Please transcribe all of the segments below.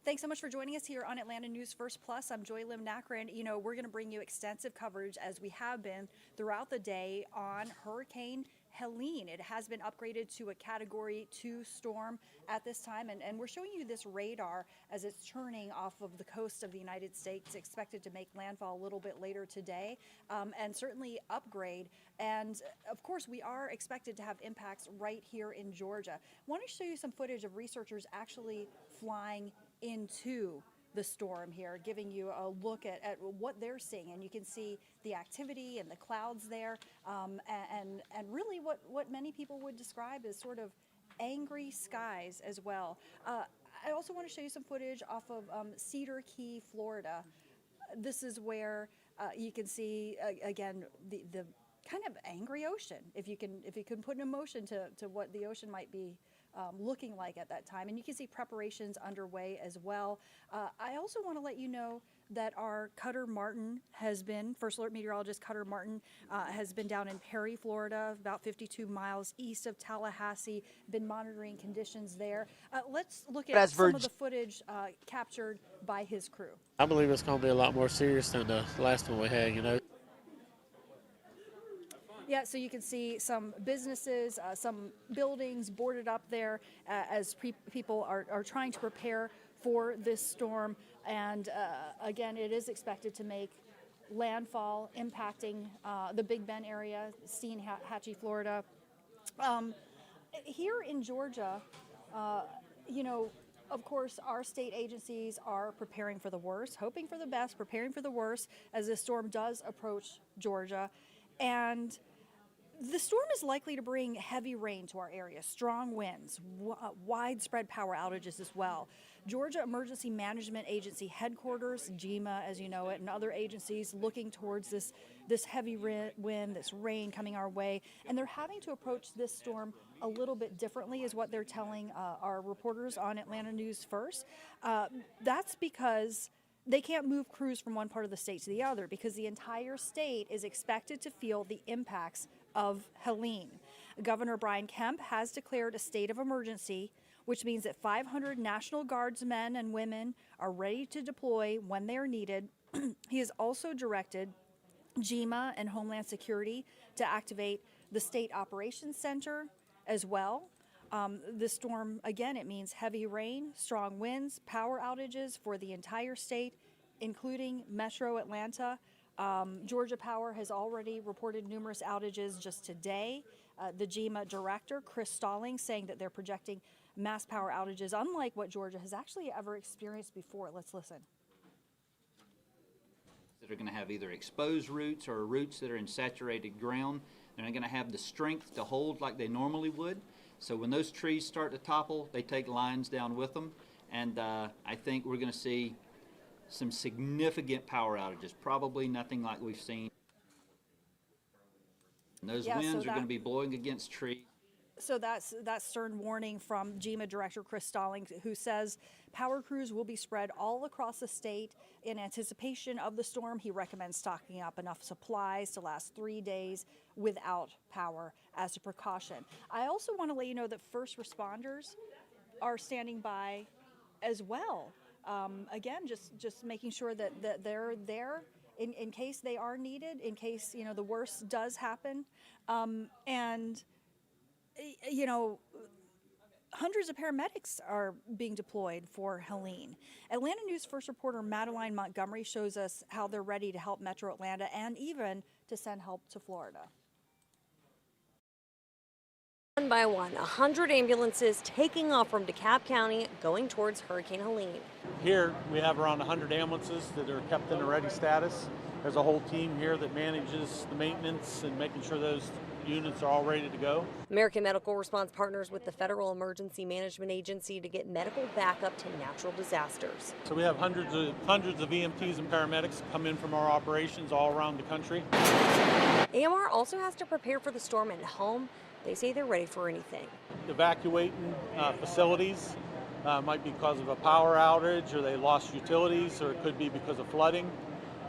Thanks so much for joining us here on Atlanta News First Plus. I'm Joy Lim Nakran. We're going to bring you extensive coverage, as we have been throughout the day, on Hurricane Helene. It has been upgraded to a Category 2 storm at this time, and we're showing you this radar as it's churning off of the coast of the United States, expected to make landfall a little bit later today, and certainly upgrade. And of course, we are expected to have impacts right here in Georgia. I want to show you some footage of researchers actually flying into the storm here, giving you a look at what they're seeing, and you can see the activity and the clouds there, and really what many people would describe as sort of angry skies as well. I also want to show you some footage off of Cedar Key, Florida. This is where you can see again the kind of angry ocean, if you can put an emotion to what the ocean might be looking like at that time. And you can see preparations underway as well. I also want to let you know that our Cutter Martin has been, First Alert Meteorologist Cutter Martin has been down in Perry, Florida, about 52 miles east of Tallahassee, been monitoring conditions there. Let's look at some of the footage captured by his crew. I believe it's going to be a lot more serious than the last one we had, Yeah, so you can see some businesses, some buildings boarded up there as people are trying to prepare for this storm. And again, it is expected to make landfall, impacting the Big Bend area, Steinhatchee, Florida. Here in Georgia, of course, our state agencies are preparing for the worst, hoping for the best, preparing for the worst as this storm does approach Georgia. And the storm is likely to bring heavy rain to our area, strong winds, widespread power outages as well. Georgia Emergency Management Agency headquarters, GEMA as you know it, and other agencies looking towards this heavy wind, this rain coming our way, and they're having to approach this storm a little bit differently, is what they're telling our reporters on Atlanta News First. That's because they can't move crews from one part of the state to the other, because the entire state is expected to feel the impacts of Helene. Governor Brian Kemp has declared a state of emergency, which means that 500 National Guardsmen and women are ready to deploy when they are needed. He has also directed GEMA and Homeland Security to activate the State Operations Center as well. This storm, again, it means heavy rain, strong winds, power outages for the entire state, including Metro Atlanta. Georgia Power has already reported numerous outages just today. The GEMA director, Chris Stallings, saying that they're projecting mass power outages unlike what Georgia has actually ever experienced before. Let's listen. That are going to have either exposed roots or roots that are in saturated ground. They're not going to have the strength to hold like they normally would. So when those trees start to topple, they take lines down with them. And I think we're going to see some significant power outages, probably nothing like we've seen. And those winds are going to be blowing against trees. So that's that stern warning from GEMA Director Chris Stallings, who says power crews will be spread all across the state in anticipation of the storm. He recommends stocking up enough supplies to last 3 days without power as a precaution. I also want to let you know that first responders are standing by as well. Again, just making sure that they're there in case they are needed, in case the worst does happen, and hundreds of paramedics are being deployed for Helene. Atlanta News First reporter Madeline Montgomery shows us how they're ready to help Metro Atlanta and even to send help to Florida. One by one, 100 ambulances taking off from DeKalb County going towards Hurricane Helene. Here we have around 100 ambulances that are kept in a ready status. There's a whole team here that manages the maintenance and making sure those units are all ready to go. American Medical Response partners with the Federal Emergency Management Agency to get medical backup to natural disasters. So we have hundreds of EMTs and paramedics come in from our operations all around the country. AMR also has to prepare for the storm at home. They say they're ready for anything. Evacuating facilities might be because of a power outage, or they lost utilities, or it could be because of flooding.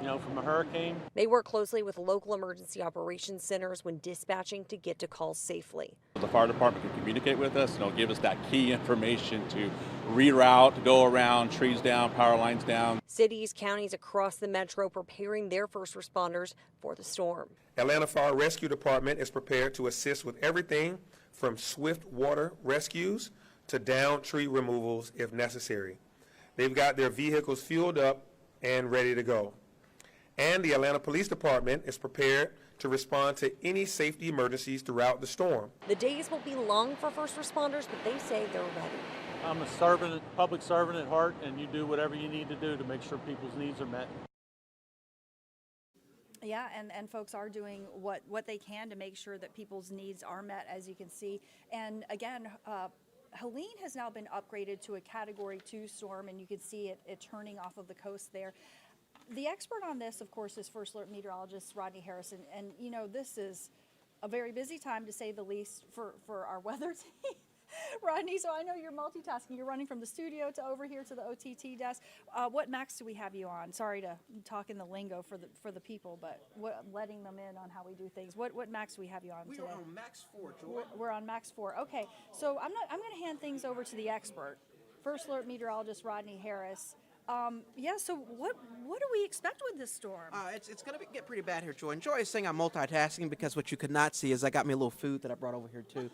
from a hurricane. They work closely with local emergency operations centers when dispatching to get to calls safely. The fire department can communicate with us and give us that key information to reroute, to go around, trees down, power lines down. Cities, counties across the metro preparing their first responders for the storm. Atlanta Fire Rescue Department is prepared to assist with everything from swift water rescues to downed tree removals if necessary. They've got their vehicles fueled up and ready to go. And the Atlanta Police Department is prepared to respond to any safety emergencies throughout the storm. The days will be long for first responders, but they say they're ready. I'm a servant, public servant at heart, and you do whatever you need to do to make sure people's needs are met. Yeah, and folks are doing what they can to make sure that people's needs are met, as you can see. And again, Helene has now been upgraded to a Category 2 storm, and you can see it turning off of the coast there. The expert on this, of course, is First Alert Meteorologist Rodney Harrison. And, this is a very busy time, to say the least, for our weather team. Rodney, so I know you're multitasking. You're running from the studio to over here to the OTT desk. What max do we have you on? Sorry to talk in the lingo for the people, but letting them in on how we do things. What max do we have you on today? We are on max 4, Joy. We're on max 4. Okay, so I'm going to hand things over to the expert, First Alert Meteorologist Rodney Harris. So what do we expect with this storm? It's going to get pretty bad here, Joy. And Joy is saying I'm multitasking because what you could not see is I got me a little food that I brought over here, too.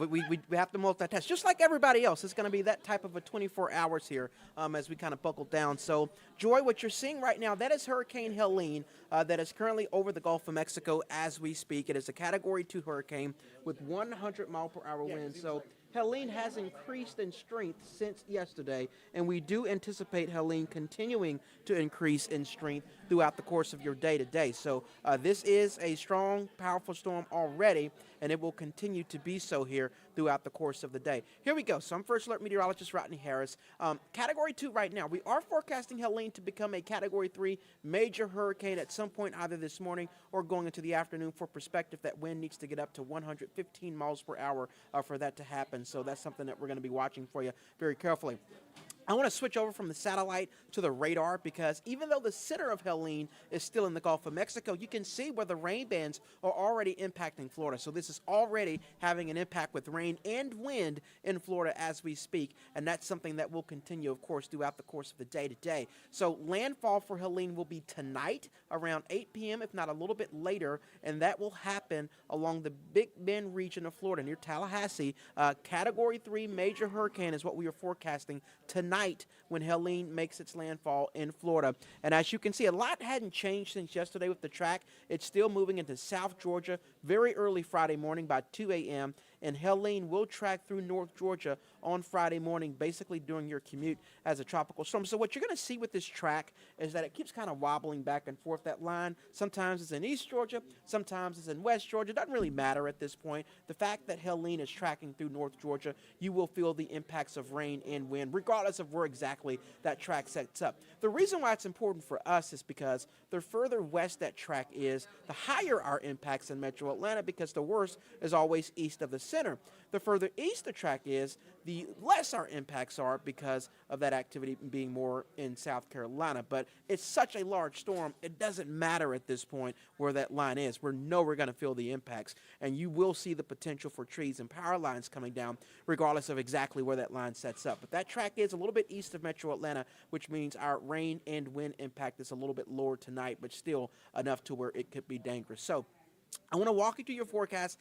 We have to multitask. Just like everybody else, it's going to be that type of a 24 hours here as we kind of buckle down. So, Joy, what you're seeing right now, that is Hurricane Helene that is currently over the Gulf of Mexico as we speak. It is a Category 2 hurricane with 100-mile-per-hour winds. So Helene has increased in strength since yesterday, and we do anticipate Helene continuing to increase in strength throughout the course of your day today. So this is a strong, powerful storm already, and it will continue to be so here throughout the course of the day. Here we go. So I'm First Alert Meteorologist Rodney Harris. Category 2 right now. We are forecasting Helene to become a Category 3 major hurricane at some point either this morning or going into the afternoon. For perspective, that wind needs to get up to 115 miles per hour for that to happen. So that's something that we're going to be watching for you very carefully. I want to switch over from the satellite to the radar because even though the center of Helene is still in the Gulf of Mexico, you can see where the rain bands are already impacting Florida. So this is already having an impact with rain and wind in Florida as we speak, and that's something that will continue, of course, throughout the course of the day today. So landfall for Helene will be tonight around 8 p.m., if not a little bit later, and that will happen along the Big Bend region of Florida near Tallahassee. Category 3 major hurricane is what we are forecasting tonight when Helene makes its landfall in Florida. And as you can see, a lot hadn't changed since yesterday with the track. It's still moving into South Georgia very early Friday morning by 2 a.m., and Helene will track through North Georgia on Friday morning, basically during your commute as a tropical storm. So what you're going to see with this track is that it keeps kind of wobbling back and forth. That line, sometimes it's in East Georgia, sometimes it's in West Georgia. It doesn't really matter at this point. The fact that Helene is tracking through North Georgia, you will feel the impacts of rain and wind, regardless of where exactly that track sets up. The reason why it's important for us is because the further west that track is, the higher our impacts in metro Atlanta, because the worst is always east of the center. The further east the track is, the less our impacts are because of that activity being more in South Carolina. But it's such a large storm, it doesn't matter at this point where that line is. We know we're going to feel the impacts, and you will see the potential for trees and power lines coming down regardless of exactly where that line sets up. But that track is a little bit east of metro Atlanta, which means our rain and wind impact is a little bit lower tonight, but still enough to where it could be dangerous. So I want to walk you through your forecast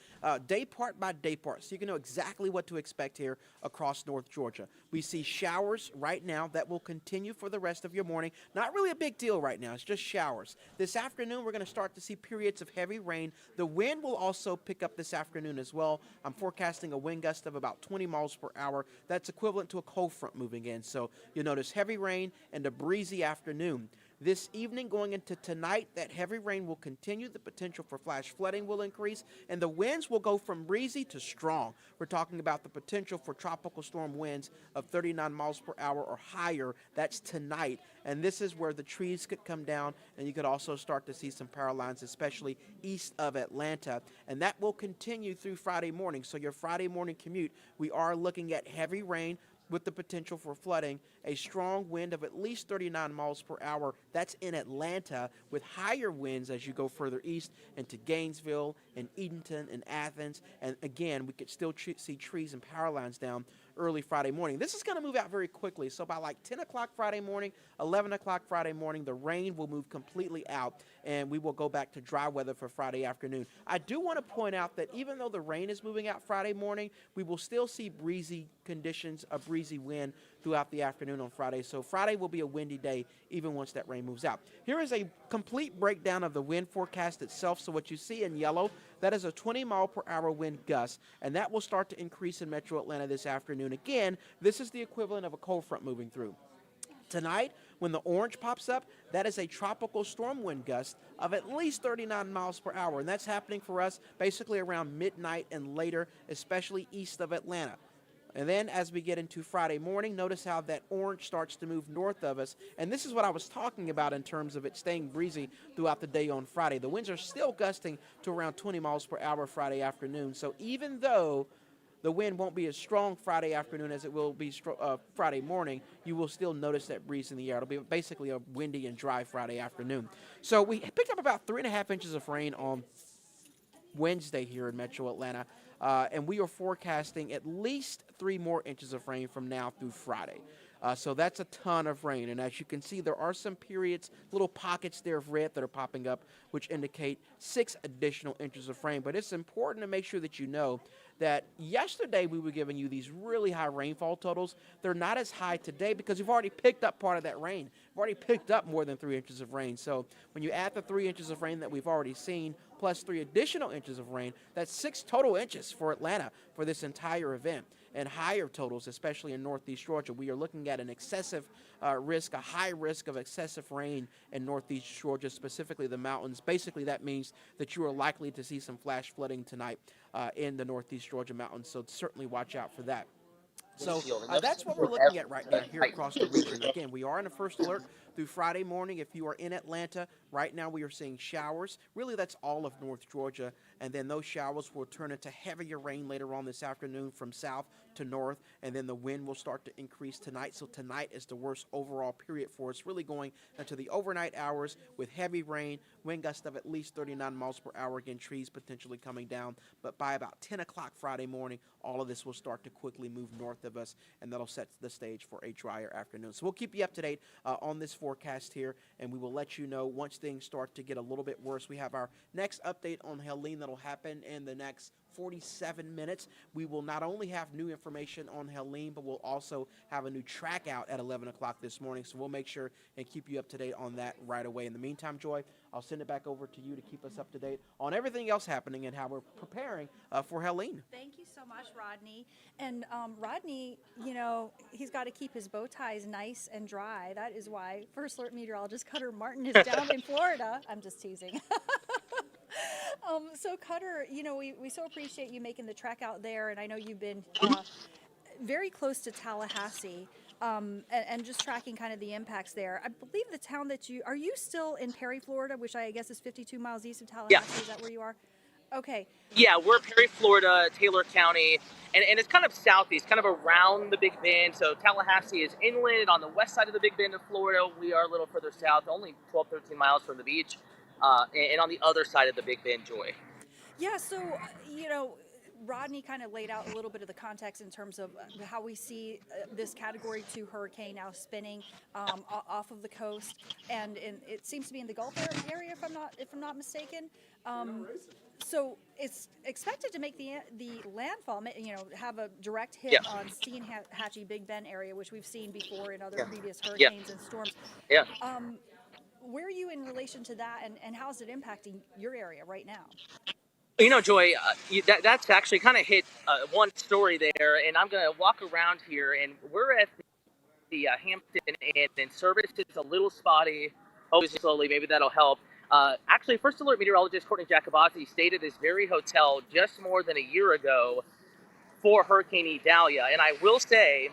day part by day part so you can know exactly what to expect here across North Georgia. We see showers right now that will continue for the rest of your morning. Not really a big deal right now. It's just showers. This afternoon, we're going to start to see periods of heavy rain. The wind will also pick up this afternoon as well. I'm forecasting a wind gust of about 20 miles per hour. That's equivalent to a cold front moving in. So you'll notice heavy rain and a breezy afternoon. This evening going into tonight, that heavy rain will continue. The potential for flash flooding will increase, and the winds will go from breezy to strong. We're talking about the potential for tropical storm winds of 39 miles per hour or higher. That's tonight, and this is where the trees could come down, and you could also start to see some power lines, especially east of Atlanta, and that will continue through Friday morning. So your Friday morning commute, we are looking at heavy rain, with the potential for flooding, a strong wind of at least 39 miles per hour. That's in Atlanta, with higher winds as you go further east into Gainesville and Edenton and Athens. And again, we could still see trees and power lines down early Friday morning. This is going to move out very quickly. So by like 10 o'clock Friday morning, 11 o'clock Friday morning, the rain will move completely out, and we will go back to dry weather for Friday afternoon. I do want to point out that even though the rain is moving out Friday morning, we will still see breezy conditions, a breezy wind throughout the afternoon on Friday. So Friday will be a windy day even once that rain moves out. Here is a complete breakdown of the wind forecast itself. So what you see in yellow, that is a 20-mile-per-hour wind gust, and that will start to increase in metro Atlanta this afternoon. Again, this is the equivalent of a cold front moving through. Tonight, when the orange pops up, that is a tropical storm wind gust of at least 39 miles per hour, and that's happening for us basically around midnight and later, especially east of Atlanta. And then as we get into Friday morning, notice how that orange starts to move north of us. And this is what I was talking about in terms of it staying breezy throughout the day on Friday. The winds are still gusting to around 20 miles per hour Friday afternoon. So even though the wind won't be as strong Friday afternoon as it will be Friday morning, you will still notice that breeze in the air. It'll be basically a windy and dry Friday afternoon. So we picked up about 3.5 inches of rain on Wednesday here in metro Atlanta. And we are forecasting at least 3 more inches of rain from now through Friday. So that's a ton of rain. And as you can see, there are some periods, little pockets there of red that are popping up, which indicate 6 additional inches of rain. But it's important to make sure that you know that yesterday we were giving you these really high rainfall totals. They're not as high today because we've already picked up part of that rain. We've already picked up more than 3 inches of rain. So when you add the 3 inches of rain that we've already seen, plus 3 additional inches of rain, that's 6 total inches for Atlanta for this entire event. And higher totals, especially in northeast Georgia. We are looking at an excessive risk, a high risk of excessive rain in northeast Georgia, specifically the mountains. Basically, that means that you are likely to see some flash flooding tonight in the northeast Georgia mountains, so certainly watch out for that. So that's what we're looking at right now here across the region. Again, we are in a first alert through Friday morning. If you are in Atlanta, right now we are seeing showers. Really, that's all of North Georgia. And then those showers will turn into heavier rain later on this afternoon from south to north. And then the wind will start to increase tonight. So tonight is the worst overall period for us, really going into the overnight hours with heavy rain, wind gusts of at least 39 miles per hour. Again, trees potentially coming down. But by about 10 o'clock Friday morning, all of this will start to quickly move north of us, and that'll set the stage for a drier afternoon. So we'll keep you up to date on this forecast here, and we will let you know once things start to get a little bit worse. We have our next update on Helene that'll happen in the next 47 minutes. We will not only have new information on Helene, but we'll also have a new track out at 11 o'clock this morning. So we'll make sure and keep you up to date on that right away. In the meantime, Joy, I'll send it back over to you to keep us up to date on everything else happening and how we're preparing for Helene. Thank you so much, Rodney. And Rodney, you know, he's got to keep his bow ties nice and dry. That is why First Alert Meteorologist Cutter Martin is down in Florida. I'm just teasing. So Cutter, you know, we so appreciate you making the trek out there, and I know you've been very close to Tallahassee, and just tracking kind of the impacts there. I believe the town that are you still in Perry, Florida, which I guess is 52 miles east of Tallahassee? Yeah. Is that where you are? Okay. Yeah, we're Perry, Florida, Taylor County, and it's kind of southeast, kind of around the Big Bend. So Tallahassee is inland on the west side of the Big Bend of Florida. We are a little further south, only 12, 13 miles from the beach, and on the other side of the Big Bend, Joy. Yeah, so, you know, Rodney kind of laid out a little bit of the context in terms of how we see this Category 2 hurricane now spinning off of the coast, and it seems to be in the Gulf area, if I'm not mistaken. So it's expected to make the landfall, you know, have a direct hit on Steinhatchee, Big Bend area, which we've seen before in other previous hurricanes and storms. Yeah. Where are you in relation to that, and how is it impacting your area right now? You know, Joy, that's actually kind of hit one story there, and I'm going to walk around here, and we're at the Hampton Inn, and service is a little spotty. Oh, slowly, maybe that'll help. Actually, First Alert Meteorologist Courtney Jacobazzi stayed at this very hotel just more than a year ago for Hurricane Idalia, and I will say,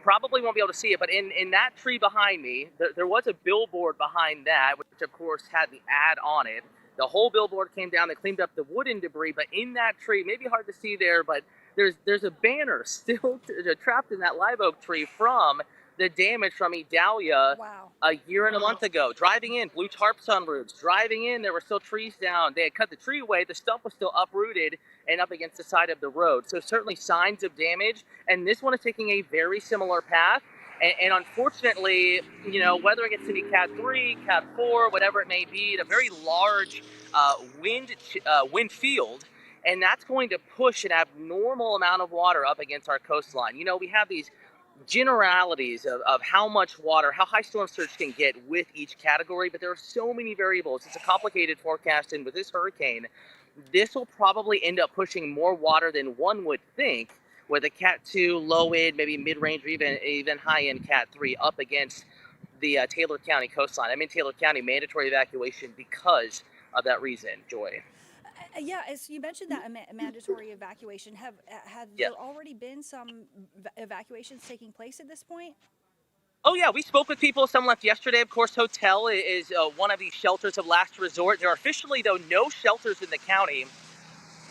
probably won't be able to see it, but in that tree behind me, there was a billboard behind that, which of course had the ad on it. The whole billboard came down, they cleaned up the wooden debris, but in that tree, maybe hard to see there, but there's a banner still trapped in that live oak tree from the damage from Idalia Wow. a year and a month ago. Driving in, blue tarps on roofs. Driving in, there were still trees down. They had cut the tree away. The stump was still uprooted and up against the side of the road. So certainly signs of damage. And this one is taking a very similar path. And unfortunately, whether it gets to be Cat 3, Cat 4, whatever it may be, a very large wind field, and that's going to push an abnormal amount of water up against our coastline. We have these generalities of how much water, how high storm surge can get with each category, but there are so many variables. It's a complicated forecast, and with this hurricane, this will probably end up pushing more water than one would think, with a Cat 2, low end, maybe mid-range, or even high-end Cat 3 up against the Taylor County coastline. I'm in Taylor County, mandatory evacuation because of that reason, Joy. Yeah, as you mentioned that mandatory evacuation, have Yeah. there already been some evacuations taking place at this point? Oh, yeah, we spoke with people. Some left yesterday. Of course, hotel is one of these shelters of last resort. There are officially, though, no shelters in the county.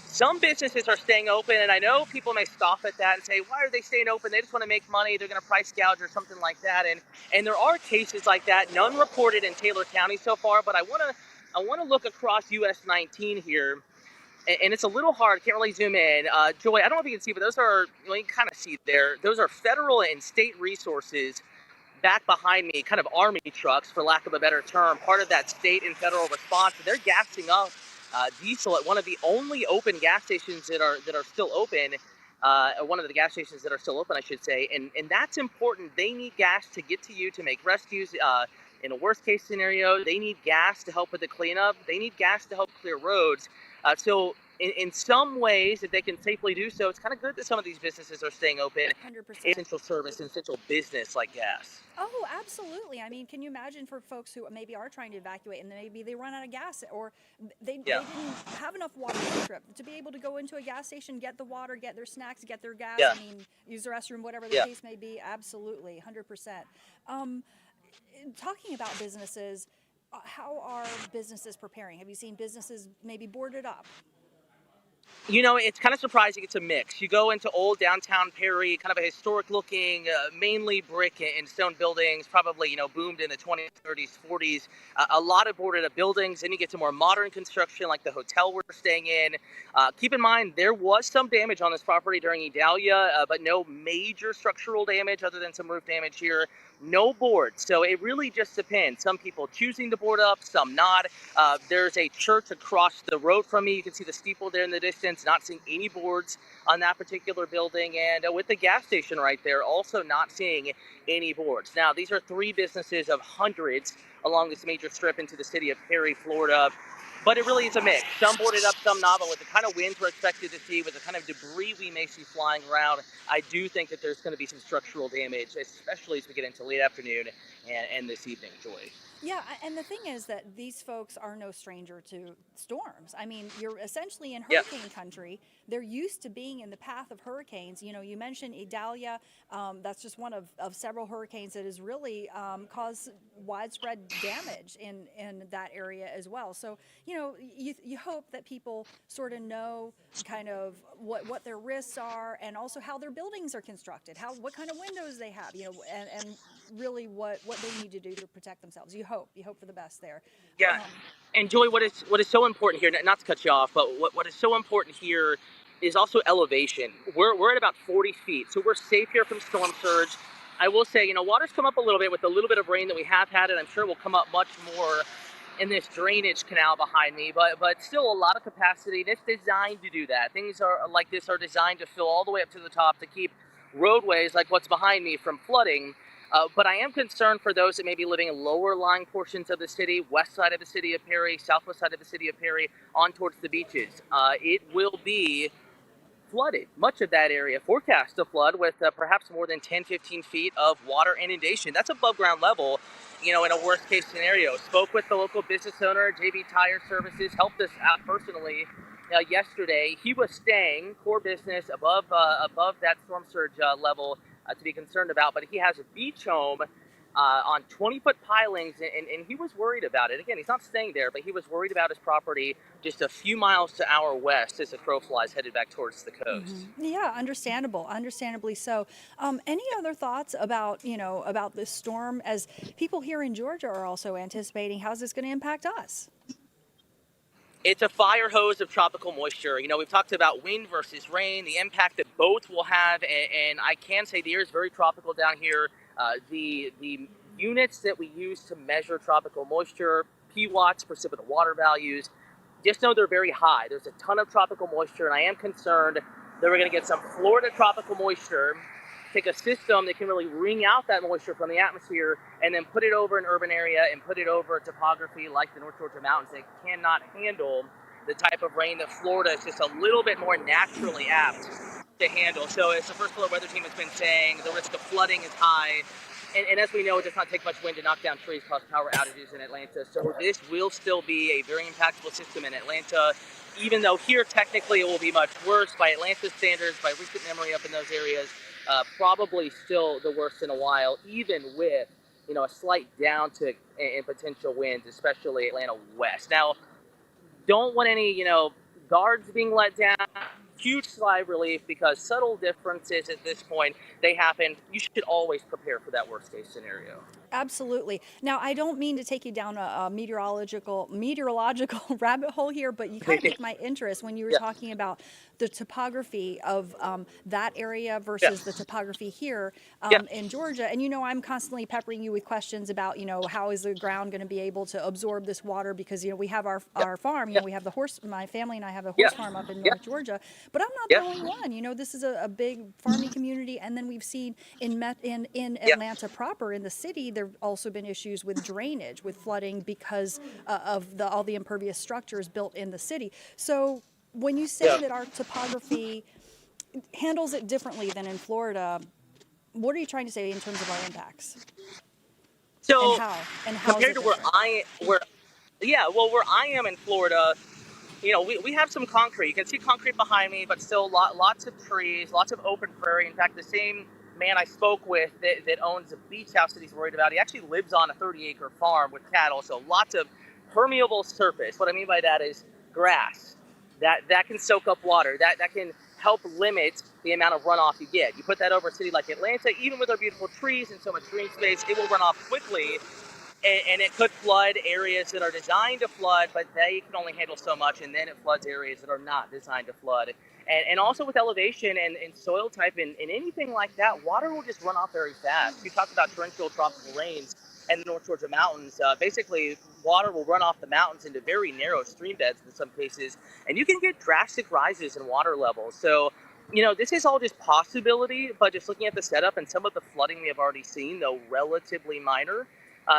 Some businesses are staying open, and I know people may scoff at that and say, why are they staying open? They just want to make money. They're going to price gouge or something like that. And there are cases like that, none reported in Taylor County so far, but I want to look across US 19 here. And it's a little hard. Can't really zoom in. Joy, I don't know if you can see, but those are, you can kind of see there. Those are federal and state resources back behind me, kind of army trucks, for lack of a better term, part of that state and federal response. They're gassing up diesel at one of the only open gas stations that are still open. One of the gas stations that are still open, I should say. And that's important. They need gas to get to you to make rescues. In a worst case scenario, they need gas to help with the cleanup. They need gas to help clear roads. So in some ways, if they can safely do so, it's kind of good that some of these businesses are staying open. 100%. Essential service, essential business like gas. Oh, absolutely. I mean, can you imagine for folks who maybe are trying to evacuate and maybe they run out of gas, or they didn't have enough water on the trip to be able to go into a gas station, get the water, get their snacks, get their gas, I mean, use the restroom, whatever the case may be. Absolutely, 100%. Talking about businesses, how are businesses preparing? Have you seen businesses maybe boarded up? It's kind of surprising. It's a mix. You go into old downtown Perry, kind of a historic looking, mainly brick and stone buildings, probably, boomed in the 20s, 30s, 40s. A lot of boarded up buildings. Then you get to more modern construction like the hotel we're staying in. Keep in mind, there was some damage on this property during Idalia, but no major structural damage other than some roof damage here. No boards. So it really just depends. Some people choosing to board up, some not. There's a church across the road from me. You can see the steeple there in the distance. Not seeing any boards on that particular building. And with the gas station right there, also not seeing any boards. Now, these are 3 businesses of hundreds along this major strip into the city of Perry, Florida. But it really is a mix. Some boarded up, some not. But with the kind of winds we're expected to see, with the kind of debris we may see flying around, I do think that there's going to be some structural damage, especially as we get into late afternoon and this evening, Joy. Yeah, and the thing is that these folks are no stranger to storms. I mean, you're essentially in hurricane country. They're used to being in the path of hurricanes. You mentioned Idalia. That's just one of several hurricanes that has really caused widespread damage in that area as well. So, you hope that people sort of know kind of what their risks are, and also how their buildings are constructed, what kind of windows they have, and really what they need to do to protect themselves. You hope for the best there. Yeah. And Joy, what is so important here, not to cut you off, but what is so important here is also elevation. We're at about 40 feet, so we're safe here from storm surge. I will say, water's come up a little bit with the little bit of rain that we have had, and I'm sure will come up much more in this drainage canal behind me, but still a lot of capacity, and it's designed to do that. Things like this are designed to fill all the way up to the top to keep roadways like what's behind me from flooding. But I am concerned for those that may be living in lower lying portions of the city, west side of the city of Perry, southwest side of the city of Perry, on towards the beaches. It will be flooded, much of that area forecast to flood with perhaps more than 10, 15 feet of water inundation. That's above ground level, in a worst case scenario. Spoke with the local business owner, JB Tire Services, helped us out personally yesterday. He was staying, core business, above that storm surge level to be concerned about, but he has a beach home on 20-foot pilings, and he was worried about it. Again, he's not staying there, but he was worried about his property just a few miles to our west as the crow flies headed back towards the coast. Yeah, understandably so. Any other thoughts about, about this storm as people here in Georgia are also anticipating? How's this going to impact us? It's a fire hose of tropical moisture. We've talked about wind versus rain, the impact that both will have, and I can say the air is very tropical down here. The units that we use to measure tropical moisture, PWatts, precipitant water values, just know they're very high. There's a ton of tropical moisture, and I am concerned that we're going to get some Florida tropical moisture, take a system that can really wring out that moisture from the atmosphere, and then put it over an urban area and put it over topography like the North Georgia mountains that cannot handle the type of rain that Florida is just a little bit more naturally apt to handle. So as the First Alert Weather Team has been saying, the risk of flooding is high. And as we know, it does not take much wind to knock down trees, cause power outages in Atlanta. So this will still be a very impactful system in Atlanta, even though here technically it will be much worse by Atlanta standards, by recent memory up in those areas. Probably still the worst in a while, even with a slight downtick in potential winds, especially Atlanta west. Now, don't want any guards being let down. Huge sigh of relief because subtle differences at this point, they happen. You should always prepare for that worst case scenario. Absolutely. Now, I don't mean to take you down a meteorological rabbit hole here, but you kind of piqued my interest when you were talking about the topography of that area versus the topography here in Georgia. And I'm constantly peppering you with questions about how is the ground going to be able to absorb this water, because we have our farm. We have the horse. My family and I have a horse farm up in North Georgia. But I'm not the only one. This is a big farming community, and then we've seen in Atlanta proper, in the city, there have also been issues with drainage, with flooding because of all the impervious structures built in the city. So when you say that our topography handles it differently than in Florida, what are you trying to say in terms of our impacts? So and how compared to where I am in Florida, we have some concrete. You can see concrete behind me, but still lots of trees, lots of open prairie. In fact, the same man I spoke with that owns a beach house that he's worried about, he actually lives on a 30-acre farm with cattle, so lots of permeable surface. What I mean by that is grass. That can soak up water. That can help limit the amount of runoff you get. You put that over a city like Atlanta, even with our beautiful trees and so much green space, it will run off quickly. And it could flood areas that are designed to flood, but they can only handle so much, and then it floods areas that are not designed to flood. And also with elevation and soil type and anything like that, water will just run off very fast. You talked about torrential tropical rains and the North Georgia mountains. Basically, water will run off the mountains into very narrow stream beds in some cases, and you can get drastic rises in water levels. So, this is all just possibility, but just looking at the setup and some of the flooding we have already seen, though relatively minor,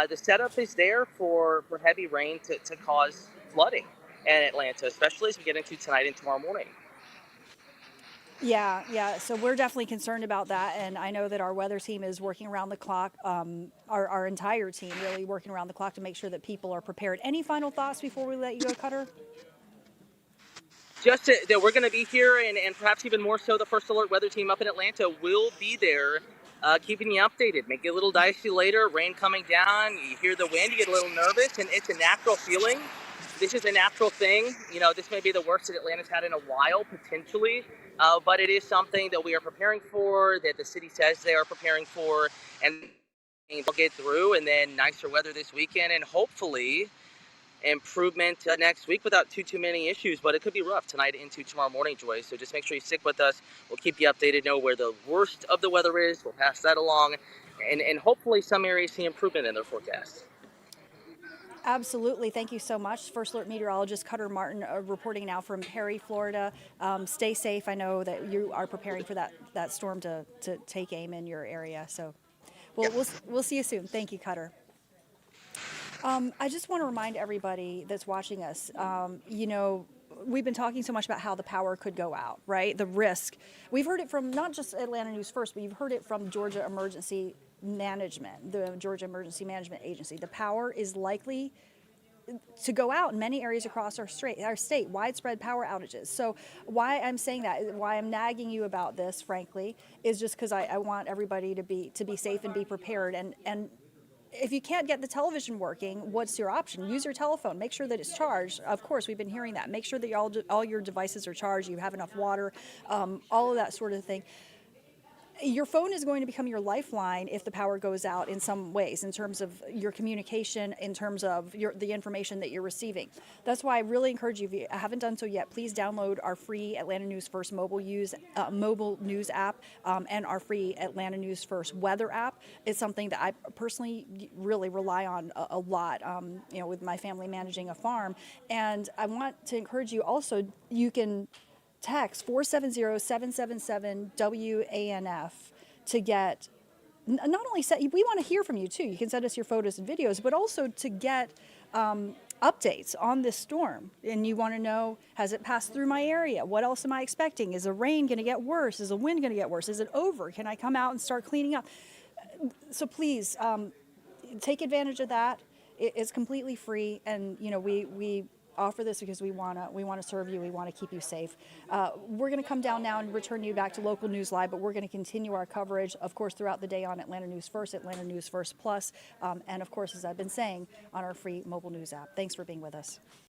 the setup is there for heavy rain to cause flooding in Atlanta, especially as we get into tonight and tomorrow morning. Yeah. So we're definitely concerned about that. And I know that our weather team is working around the clock, our entire team really working around the clock to make sure that people are prepared. Any final thoughts before we let you go, Cutter? Just that we're going to be here, and perhaps even more so, the First Alert Weather Team up in Atlanta will be there, keeping you updated. Make it a little dicey later, rain coming down, you hear the wind, you get a little nervous, and it's a natural feeling. This is a natural thing. This may be the worst that Atlanta's had in a while, potentially, but it is something that we are preparing for, that the city says they are preparing for, and we'll get through, and then nicer weather this weekend, and hopefully improvement next week without too many issues. But it could be rough tonight into tomorrow morning, Joy. So just make sure you stick with us. We'll keep you updated, know where the worst of the weather is. We'll pass that along, and hopefully some areas see improvement in their forecast. Absolutely. Thank you so much. First Alert Meteorologist Cutter Martin reporting now from Perry, Florida. Stay safe. I know that you are preparing for that storm to take aim in your area. So we'll see you soon. Thank you, Cutter. I just want to remind everybody that's watching us, we've been talking so much about how the power could go out, right? The risk. We've heard it from not just Atlanta News First, but you've heard it from Georgia Emergency Management, the Georgia Emergency Management Agency. The power is likely to go out in many areas across our state, widespread power outages. So why I'm saying that, why I'm nagging you about this, frankly, is just because I want everybody to be safe and be prepared. And if you can't get the television working, what's your option? Use your telephone. Make sure that it's charged. Of course, we've been hearing that. Make sure that all your devices are charged. You have enough water, all of that sort of thing. Your phone is going to become your lifeline if the power goes out in some ways, in terms of your communication, in terms of the information that you're receiving. That's why I really encourage you, if you haven't done so yet, please download our free Atlanta News First mobile news app and our free Atlanta News First weather app. It's something that I personally really rely on a lot, with my family managing a farm. And I want to encourage you also, you can text 470-777-WANF to get, not only we want to hear from you too. You can send us your photos and videos, but also to get updates on this storm. And you want to know, has it passed through my area? What else am I expecting? Is the rain going to get worse? Is the wind going to get worse? Is it over? Can I come out and start cleaning up? So please take advantage of that. It's completely free, and we offer this because we want to serve you. We want to keep you safe. We're going to come down now and return you back to local news live, but we're going to continue our coverage, of course, throughout the day on Atlanta News First, Atlanta News First Plus, and of course, as I've been saying, on our free mobile news app. Thanks for being with us.